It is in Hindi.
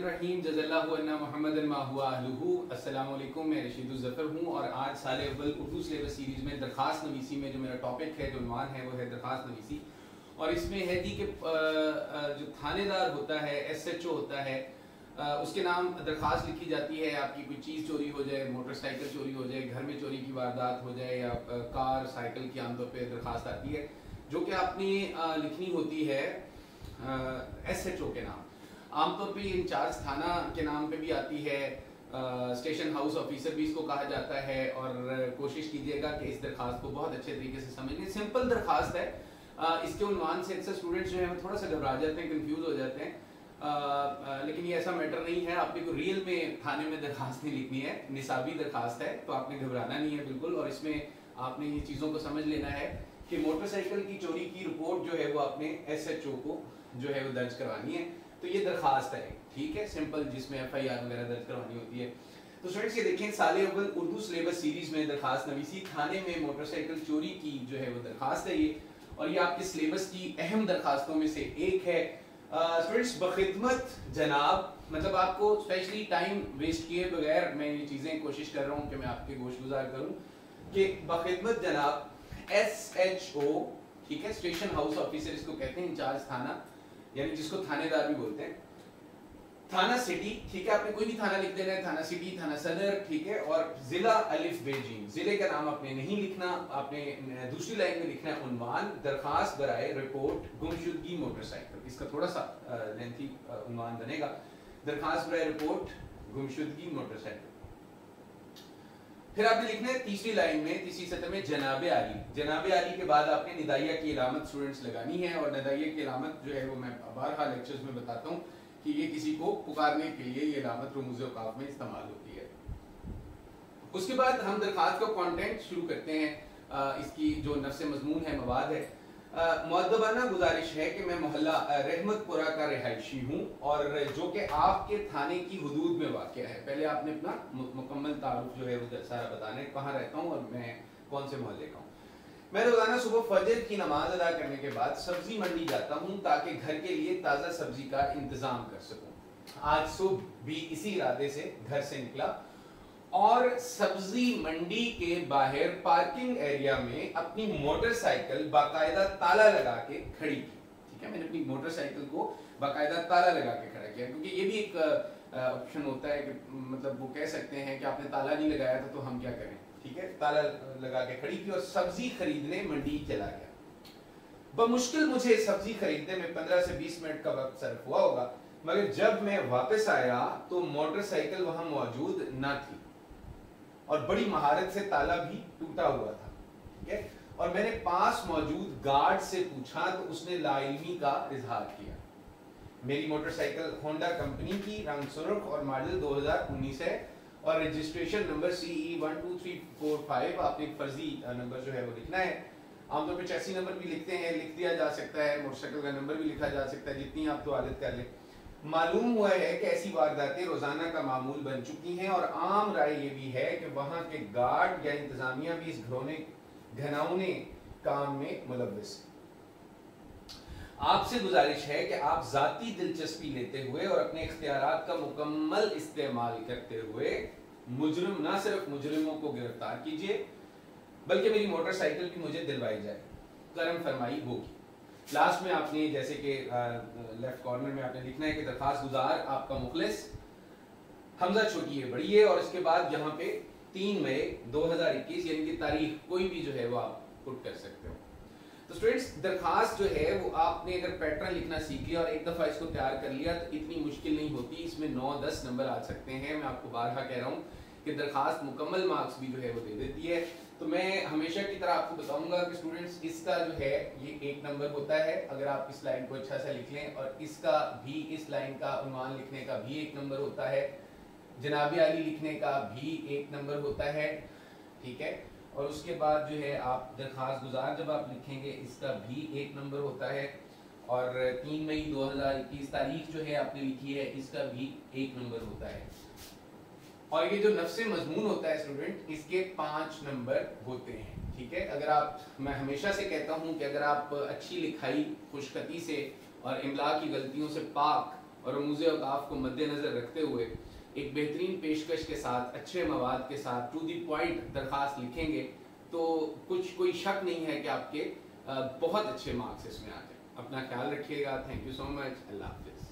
रहीम जज़ल्लाहु अन्ना मुहम्मदन मा हुवा अहलुहु। अस्सलामु अलैकुम, मैं रशीदुल ज़फ़र हूँ और आज साले अव्वल उर्दू सिलेबस सीरीज़ में दरख्वास्त नवीसी में जो मेरा टॉपिक है, जो उन्वान है, वो है दरख्वास्त नवीसी। और इसमें है जी कि जो थानेदार होता है, SHO होता है, उसके नाम दरख्वास्त लिखी जाती है। आपकी कोई चीज़ चोरी हो जाए, मोटरसाइकिल चोरी हो जाए, घर में चोरी की वारदात हो जाए या कार साइकिल की आमतौर पर दरख्वास्त आती है जो कि आपने लिखनी होती है SHO के नाम। आमतौर पे इंचार्ज थाना के नाम पे भी आती है, स्टेशन हाउस ऑफिसर भी इसको कहा जाता है। और कोशिश कीजिएगा कि इस दरख्वास्त को बहुत अच्छे तरीके से समझें। सिंपल दरख्वास्त है। इसके उन्वान से अक्सर स्टूडेंट्स जो हैं थोड़ा सा घबरा जाते हैं, कंफ्यूज हो जाते हैं, लेकिन ये ऐसा मैटर नहीं है। आपने को रियल में थाने में दरख्वास्त नहीं लिखनी है, निसाबी दरख्वास्त है, तो आपने घबराना नहीं है बिल्कुल। और इसमें आपने ये चीज़ों को समझ लेना है कि मोटरसाइकिल की चोरी की रिपोर्ट जो है वो आपने SHO को जो है वो दर्ज करवानी है। तो ये दरख्वास्त है, ठीक है, सिंपल, जिसमें FIR वगैरह दर्ज करवानी होती है। तो स्टूडेंट्स ये देखें, साले अव्वल उर्दू सिलेबस सीरीज में दरख्वास्त नवीसी थाने में मोटरसाइकिल चोरी की जो है वो दरख्वास्त है ये, और ये आपके सिलेबस की अहम दरख्वास्तों में से एक है। स्टूडेंट्स बखिदमत जनाब, मतलब आपको स्पेशली टाइम वेस्ट किए बगैर मैं ये चीज़ें कोशिश कर रहा हूँ कि मैं आपके गोशगुजार करूँ कि बखिदमत जनाब SHO, ठीक है, स्टेशन हाउस ऑफिसर इसको कहते हैं, इंचार्ज थाना, यानी जिसको थानेदार भी बोलते हैं। थाना सिटी, ठीक है, आपने कोई भी थाना लिख देना है, थाना सिटी, थाना सदर, ठीक है। और जिला अलिफ बे जीम, जिले का नाम आपने नहीं लिखना, आपने दूसरी लाइन में लिखना है उन्वान दरखास्त बराए रिपोर्ट गुमशुदगी मोटरसाइकिल। इसका थोड़ा सा लेंथी उन्वान बनेगा, दरखास्त बराए रिपोर्ट गुमशुदगी मोटरसाइकिल। फिर आपने लिखना है तीसरी लाइन में, तीसरी सतह में जनाबे आली। जनाबे आली के बाद आपने निदाइया की इलामत स्टूडेंट्स लगानी है। और निदाइया की इलामत जो है वो मैं बारहा लेक्चर्स में बताता हूँ कि ये किसी को पुकारने के लिए ये इलामत रमूज़ औक़ाफ़ में इस्तेमाल होती है। उसके बाद हम दरख्वास्त का कंटेंट शुरू करते हैं। इसकी जो नफ्स मज़मून है, मवाद है। मुअद्दबाना गुजारिश है कि मैं मोहल्ला रहमतपुरा का रिहायशी हूँ और जो कि आपके थाने की हुदूद में वाक़या है। पहले आपने अपना मुकम्मल तारुफ जो है वो सारा बताना है, कहाँ रहता हूँ और मैं कौन से मोहल्ले का हूँ। मैं रोज़ाना सुबह फजर की नमाज अदा करने के बाद सब्जी मंडी जाता हूँ ताकि घर के लिए ताज़ा सब्जी का इंतज़ाम कर सकूँ। आज सुबह भी इसी इरादे से घर से निकला और सब्जी मंडी के बाहर पार्किंग एरिया में अपनी मोटरसाइकिल बाकायदा ताला लगा के खड़ी की। ठीक है, मैंने अपनी मोटरसाइकिल को बाकायदा ताला लगा के खड़ा किया, क्योंकि ये भी एक ऑप्शन होता है कि मतलब वो कह सकते हैं कि आपने ताला नहीं लगाया था तो हम क्या करें। ठीक है, ताला लगा के खड़ी की और सब्जी खरीदने मंडी चला गया। बमुश्किल मुझे सब्जी खरीदने में 15 से 20 मिनट का वक्त सर्फ हुआ होगा, मगर जब मैं वापस आया तो मोटरसाइकिल वहां मौजूद न थी और बड़ी महारत से ताला भी टूटा हुआ था। ठीक है, और मैंने पास मौजूद गार्ड से पूछा तो उसने लाइल्मी का इजहार किया। मेरी मोटरसाइकिल होंडा कंपनी की, रंग सुर्ख और मॉडल 2019 है और रजिस्ट्रेशन नंबर CE 12345। आपने एक फर्जी नंबर जो है वो लिखना है। आमतौर पर चैसी नंबर भी लिखते हैं, लिख दिया जा सकता है, मोटरसाइकिल का नंबर भी लिखा जा सकता है, जितनी आप तो आदत कर लें। मालूम हुआ है कि ऐसी वारदातें रोजाना का मामूल बन चुकी हैं और आम राय ये भी है कि वहां के गार्ड या इंतजामिया भी इस घिनौने काम में मुलव्वस है। आपसे गुजारिश है कि आप जाती दिलचस्पी लेते हुए और अपने इख्तियारात का मुकम्मल इस्तेमाल करते हुए मुजरिम, ना सिर्फ मुजरिमों को गिरफ्तार कीजिए बल्कि मेरी मोटरसाइकिल भी मुझे दिलवाई जाए, करम फरमाई होगी। लास्ट में आपने जैसे कि लेफ्ट कॉर्नर में आपने लिखना है कि दरखास्त गुजार आपका मुखलिस, हमजा छोटी है बड़ी है, और इसके बाद यहाँ पे 3 मई 2021 यानी कि तारीख कोई भी जो है वो आप पुट कर सकते हो। तो स्टूडेंट्स, दरखास्त जो है वो आपने अगर पैटर्न लिखना सीख लिया और एक दफ़ा इसको तैयार कर लिया तो इतनी मुश्किल नहीं होती। इसमें 9-10 नंबर आ सकते हैं। मैं आपको बारहा कह रहा हूँ कि दरखास्त मुकम्मल मार्क्स भी जो है वो दे देती है। तो मैं हमेशा की तरह आपको बताऊंगा कि स्टूडेंट्स, इसका जो है ये 1 नंबर होता है अगर आप इस लाइन को अच्छा सा लिख लें, और इसका भी, इस लाइन का उन्वान लिखने का भी 1 नंबर होता है, जनाबे आली लिखने का भी 1 नंबर होता है। ठीक है, और उसके बाद जो है आप दरखास्त गुजार जब आप लिखेंगे इसका भी 1 नंबर होता है, और 3 मई 2021 तारीख जो है आपने लिखी है इसका भी 1 नंबर होता है। और ये जो नफ्से मजमून होता है स्टूडेंट, इसके 5 नंबर होते हैं। ठीक है, अगर आप, मैं हमेशा से कहता हूँ कि अगर आप अच्छी लिखाई, खुशखती से और इमला की गलतियों से पाक और रमूज़ औक़ाफ़ को मद्देनज़र रखते हुए एक बेहतरीन पेशकश के साथ, अच्छे मवाद के साथ, टू दी पॉइंट दरख्वास्त लिखेंगे तो कोई शक नहीं है कि आपके बहुत अच्छे मार्क्स इसमें आ जाए। अपना ख्याल रखिएगा। Thank you so much. अल्लाह हाफ़िज़।